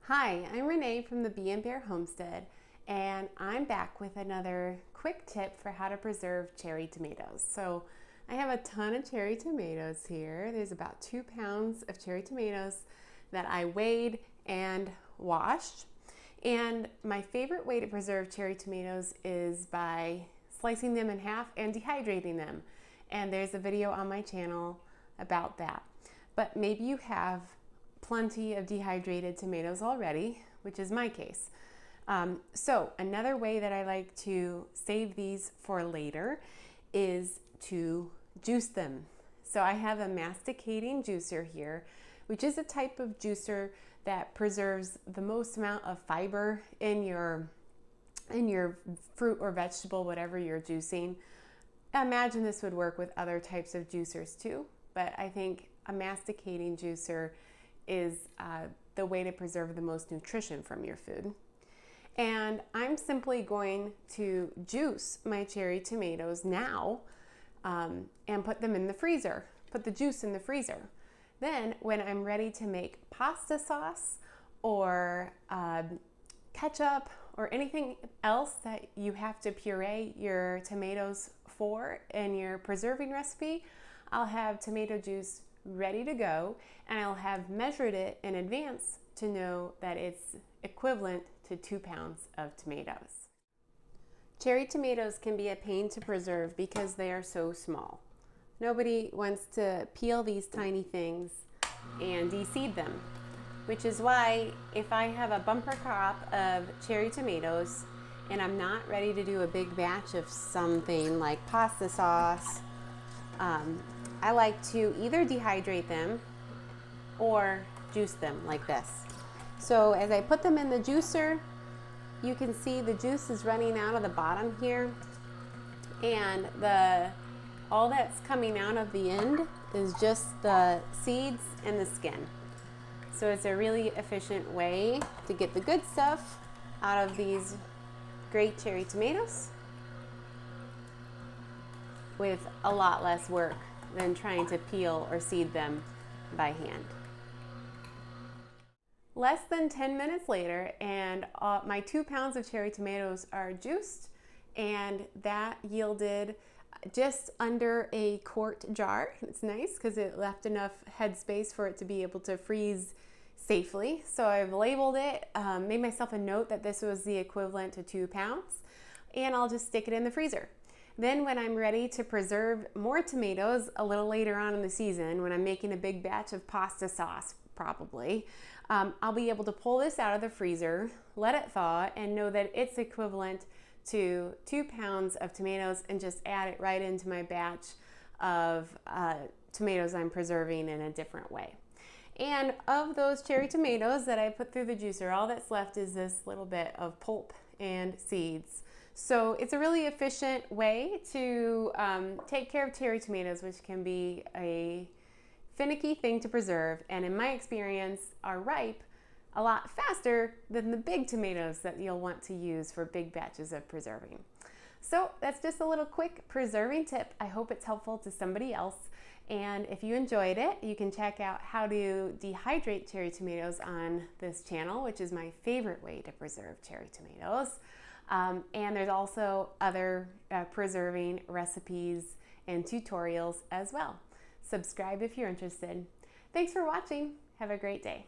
Hi, I'm Renee from the Bee and Bear Homestead, and I'm back with another quick tip for how to preserve cherry tomatoes. So I have a ton of cherry tomatoes here. There's about 2 pounds of cherry tomatoes that I weighed and washed. And my favorite way to preserve cherry tomatoes is by slicing them in half and dehydrating them. And there's a video on my channel about that. But maybe you have plenty of dehydrated tomatoes already, which is my case. So another way that I like to save these for later is to juice them. So I have a masticating juicer here, which is a type of juicer that preserves the most amount of fiber in your fruit or vegetable, whatever you're juicing. I imagine this would work with other types of juicers too, but I think a masticating juicer is the way to preserve the most nutrition from your food. And I'm simply going to juice my cherry tomatoes now and put them in the freezer, put the juice in the freezer. Then when I'm ready to make pasta sauce or ketchup or anything else that you have to puree your tomatoes for in your preserving recipe, I'll have tomato juice ready to go, and I'll have measured it in advance to know that it's equivalent to 2 pounds of tomatoes. Cherry tomatoes can be a pain to preserve because they are so small. Nobody wants to peel these tiny things and de-seed them, which is why if I have a bumper crop of cherry tomatoes and I'm not ready to do a big batch of something like pasta sauce, I like to either dehydrate them or juice them like this. So as I put them in the juicer, you can see the juice is running out of the bottom here, and all that's coming out of the end is just the seeds and the skin. So it's a really efficient way to get the good stuff out of these great cherry tomatoes with a lot less work than trying to peel or seed them by hand. Less than 10 minutes later, and my 2 pounds of cherry tomatoes are juiced, and that yielded just under a quart jar. It's nice because it left enough headspace for it to be able to freeze safely. So I've labeled it, made myself a note that this was the equivalent to 2 pounds, and I'll just stick it in the freezer. Then when I'm ready to preserve more tomatoes a little later on in the season, when I'm making a big batch of pasta sauce probably, I'll be able to pull this out of the freezer, let it thaw, and know that it's equivalent to 2 pounds of tomatoes, and just add it right into my batch of tomatoes I'm preserving in a different way. And of those cherry tomatoes that I put through the juicer, all that's left is this little bit of pulp and seeds. So it's a really efficient way to take care of cherry tomatoes, which can be a finicky thing to preserve, and in my experience are ripe a lot faster than the big tomatoes that you'll want to use for big batches of preserving. So that's just a little quick preserving tip. I hope it's helpful to somebody else, and if you enjoyed it, you can check out how to dehydrate cherry tomatoes on this channel, which is my favorite way to preserve cherry tomatoes. And there's also other preserving recipes and tutorials as well. Subscribe if you're interested. Thanks for watching. Have a great day.